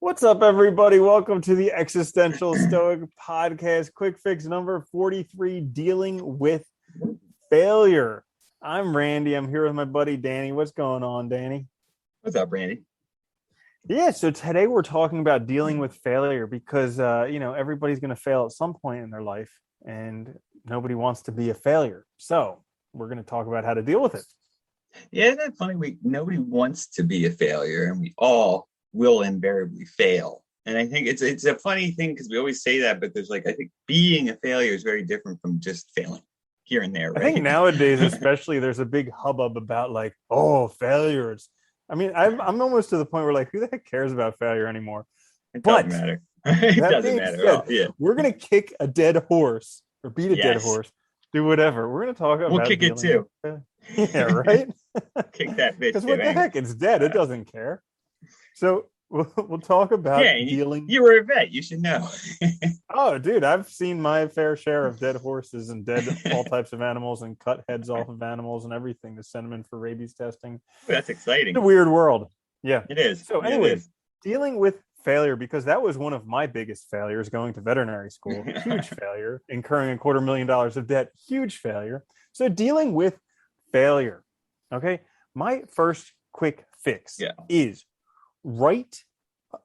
What's up, everybody? Welcome to the Existential Stoic Podcast, quick fix number 43, dealing with failure. I'm Randy. I'm here with my buddy Danny. What's going on, Danny? What's up, Randy? Yeah, so today we're talking about dealing with failure because, everybody's going to fail at some point in their life and nobody wants to be a failure. So we're going to talk about how to deal with it. Yeah, isn't that funny? Nobody wants to be a failure, and we all will invariably fail. And I think it's a funny thing because we always say that, but there's I think being a failure is very different from just failing here and there, I think right? nowadays, especially, there's a big hubbub about failures. I mean, I'm almost to the point where who the heck cares about failure anymore? It doesn't But matter. It that doesn't being matter at said, all. Yeah. we're gonna kick a dead horse or beat a dead Yes. horse, do whatever. We're gonna talk We'll about kick it dealing too. with failure. Yeah, right. Kick that bitch Because too. what the Anyway. heck? It's dead. It doesn't care. So we'll talk Yeah, about and dealing. you were a vet. You should know. Oh, dude, I've seen my fair share of dead horses and dead all types of animals and cut heads off of animals and everything to send them in for rabies testing. That's It's exciting. a weird world. Yeah. It is. So, It anyways, is. dealing with failure, because that was one of my biggest failures going to veterinary school. Huge failure. Incurring $250,000 of debt. Huge failure. So, dealing with failure. Okay. My first quick fix is write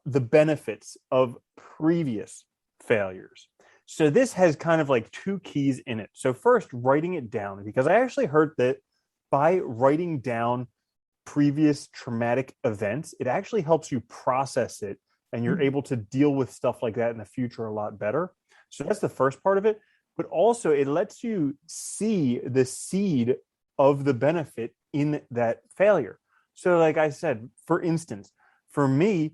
the benefits of previous failures. So this has kind of two keys in it. So first, writing it down, because I actually heard that by writing down previous traumatic events, it actually helps you process it and you're able to deal with stuff like that in the future a lot better. So that's the first part of it. But also it lets you see the seed of the benefit in that failure. So like I said, for instance, for me,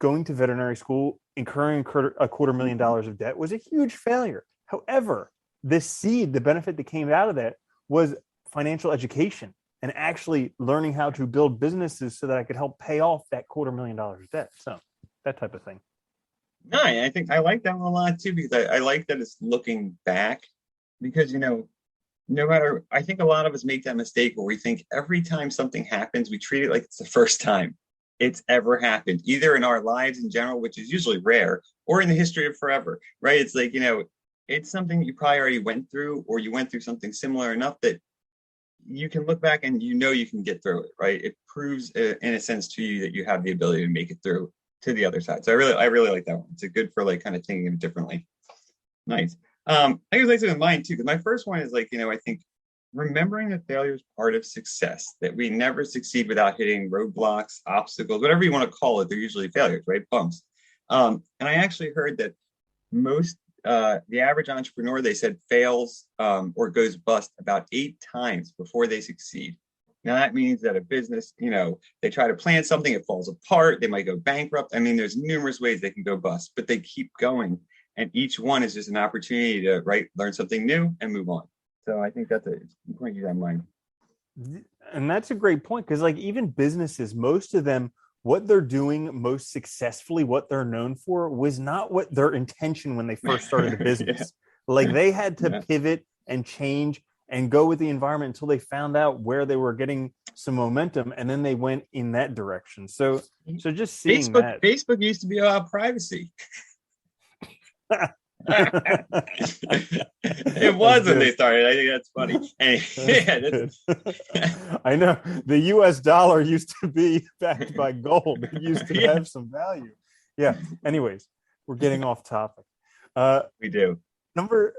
going to veterinary school, incurring $250,000 of debt was a huge failure. However, the seed, the benefit that came out of that was financial education and actually learning how to build businesses so that I could help pay off that $250,000 of debt. So that type of thing. No, I think I like that one a lot too because I like that it's looking back because no matter, I think a lot of us make that mistake where we think every time something happens, we treat it like it's the first time it's ever happened, either in our lives in general, which is usually rare, or in the history of forever, right? It's it's something you probably already went through, or you went through something similar enough that you can look back and you can get through it, right? It proves, in a sense, to you that you have the ability to make it through to the other side. So I really like that one. It's a good for kind of thinking of it differently. Nice. I guess like to mine too, because my first one is I think remembering that failure is part of success, that we never succeed without hitting roadblocks, obstacles, whatever you want to call it. They're usually failures, right? Bumps. And I actually heard that the average entrepreneur, they said, fails or goes bust about 8 times before they succeed. Now that means that a business, they try to plan something, it falls apart, they might go bankrupt. I mean, there's numerous ways they can go bust, but they keep going. And each one is just an opportunity to learn something new and move on. So I think that's it's important to keep that in mind. And that's a great point because even businesses, most of them, what they're doing most successfully, what they're known for was not what their intention when they first started the business. Yeah. They had to pivot and change and go with the environment until they found out where they were getting some momentum, and then they went in that direction. So just seeing Facebook used to be about privacy. It was when they started. I think that's funny. I know the US dollar used to be backed by gold. It used to have some value. Yeah. Anyways, we're getting off topic. We do. Number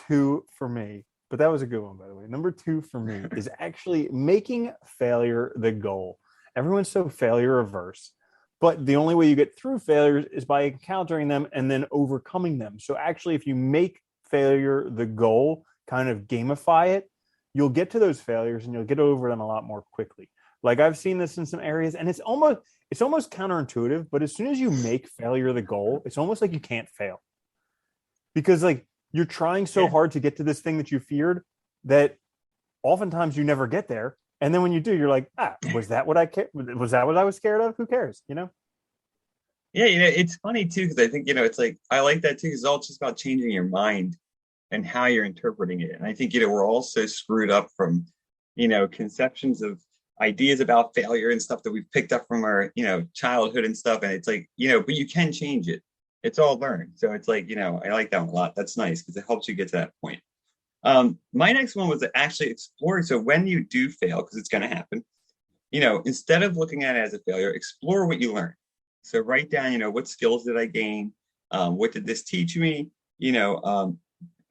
2 for me, but that was a good one, by the way. Number 2 for me is actually making failure the goal. Everyone's so failure averse. But the only way you get through failures is by encountering them and then overcoming them. So actually, if you make failure the goal, kind of gamify it, you'll get to those failures and you'll get over them a lot more quickly. I've seen this in some areas, and it's almost counterintuitive, but as soon as you make failure the goal, it's almost like you can't fail. Because you're trying so hard to get to this thing that you feared that oftentimes you never get there. And then when you do, you're like, was that what was that what I was scared of? Who cares? Yeah, it's funny too, because I think, it's I like that too, because it's all just about changing your mind and how you're interpreting it. And I think, we're all so screwed up from, conceptions of ideas about failure and stuff that we've picked up from our, childhood and stuff. And it's like, but you can change it. It's all learned. So it's like, I like that one a lot. That's nice because it helps you get to that point. My next one was to actually explore. So when you do fail, because it's going to happen, instead of looking at it as a failure, explore what you learned. So write down, what skills did I gain? What did this teach me?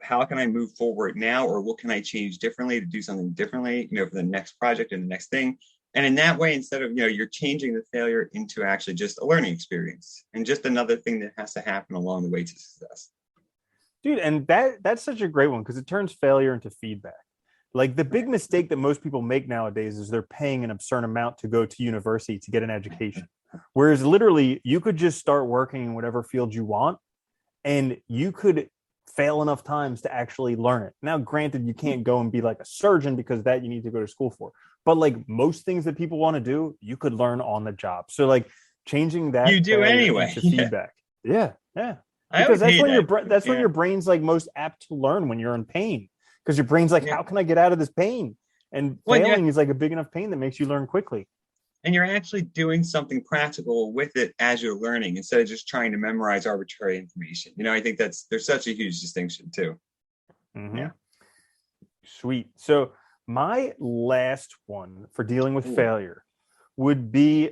How can I move forward now, or what can I change differently to do something differently, for the next project and the next thing. And in that way, instead of, you're changing the failure into actually just a learning experience and just another thing that has to happen along the way to success. Dude, and that's such a great one because it turns failure into feedback. Like the big mistake that most people make nowadays is they're paying an absurd amount to go to university to get an education. Whereas literally you could just start working in whatever field you want and you could fail enough times to actually learn it. Now, granted, you can't go and be like a surgeon because that you need to go to school for. But like most things that people want to do, you could learn on the job. So like changing that you do anyway into feedback. Yeah. Because that's when your brain's like most apt to learn, when you're in pain. Because your brain's like, how can I get out of this pain? And failing is like a big enough pain that makes you learn quickly. And you're actually doing something practical with it as you're learning instead of just trying to memorize arbitrary information. I think there's such a huge distinction too. Mm-hmm. Yeah. Sweet. So my last one for dealing with failure would be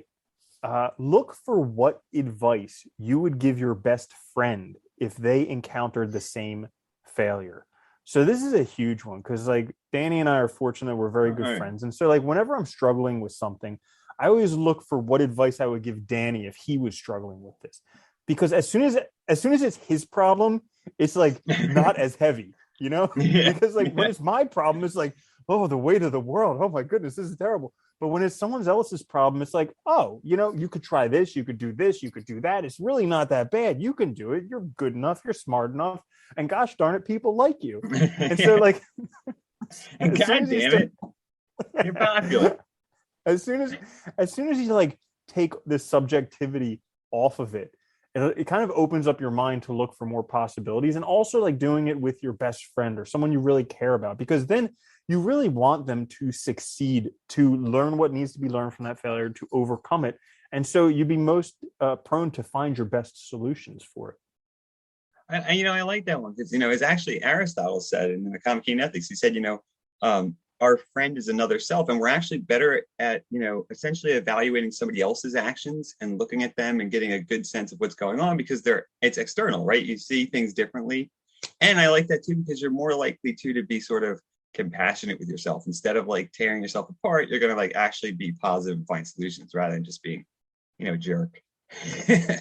look for what advice you would give your best friend if they encountered the same failure. So this is a huge one because like Danny and I are fortunate we're very good friends. And so like whenever I'm struggling with something, I always look for what advice I would give Danny if he was struggling with this. Because as soon as it's his problem, it's like not as heavy, Because like when it's my problem, it's like, oh, the weight of the world. Oh my goodness, this is terrible. But when it's someone else's problem, it's like, oh, you could try this, you could do this, you could do that. It's really not that bad. You can do it. You're good enough. You're smart enough. And gosh darn it, people like you. And so like, and God damn it, you're popular. As soon as you like take this subjectivity off of it, it kind of opens up your mind to look for more possibilities, and also like doing it with your best friend or someone you really care about, because then you really want them to succeed, to learn what needs to be learned from that failure, to overcome it. And so you'd be most prone to find your best solutions for it. I like that one because, as actually Aristotle said in the Nicomachean Ethics, he said, our friend is another self, and we're actually better at, essentially evaluating somebody else's actions and looking at them and getting a good sense of what's going on because it's external, right? You see things differently. And I like that too, because you're more likely to be sort of compassionate with yourself. Instead of like tearing yourself apart, you're going to like actually be positive and find solutions rather than just being, jerk.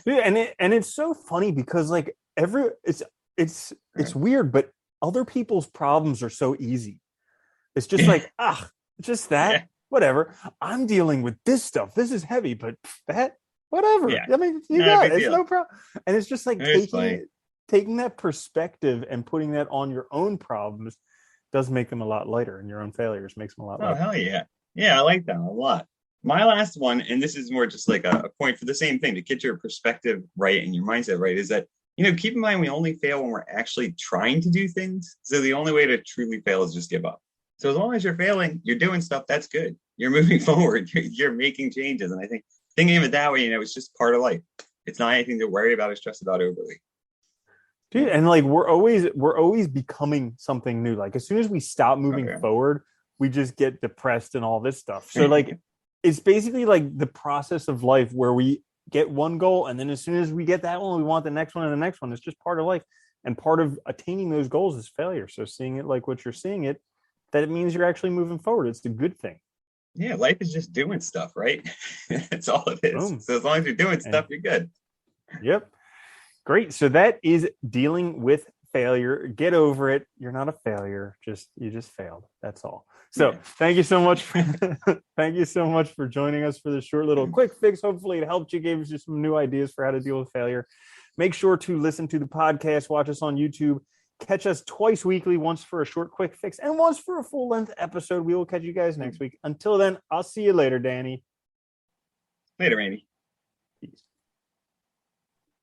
Yeah, and it's so funny because like it's weird, but other people's problems are so easy. It's just like, just that, whatever. I'm dealing with this stuff. This is heavy, but that, whatever. Yeah. I mean, you got it. It's no problem. And it's just like taking that perspective and putting that on your own problems does make them a lot lighter, and your own failures makes them a lot lighter. Oh, hell yeah. Yeah, I like that a lot. My last one, and this is more just like a point for the same thing, to get your perspective right and your mindset right, is that, keep in mind we only fail when we're actually trying to do things. So the only way to truly fail is just give up. So as long as you're failing, you're doing stuff, that's good. You're moving forward. You're making changes. And I think thinking of it that way, it's just part of life. It's not anything to worry about or stress about overly. Dude, and like we're always becoming something new. Like as soon as we stop moving forward, we just get depressed and all this stuff. So like it's basically like the process of life where we get one goal, and then as soon as we get that one, we want the next one and the next one. It's just part of life. And part of attaining those goals is failure. So seeing it like what you're seeing it, that it means you're actually moving forward. It's a good thing. Yeah, life is just doing stuff, right? That's all it is. Boom. So as long as you're doing stuff, you're good. Yep. Great. So that is dealing with failure. Get over it. You're not a failure. You just failed. That's all. So Thank you so much. Thank you so much for joining us for this short little quick fix. Hopefully it helped you, gave you some new ideas for how to deal with failure. Make sure to listen to the podcast, watch us on YouTube, catch us twice weekly, once for a short quick fix and once for a full length episode. We will catch you guys next week. Until then, I'll see you later, Danny. Later, Andy.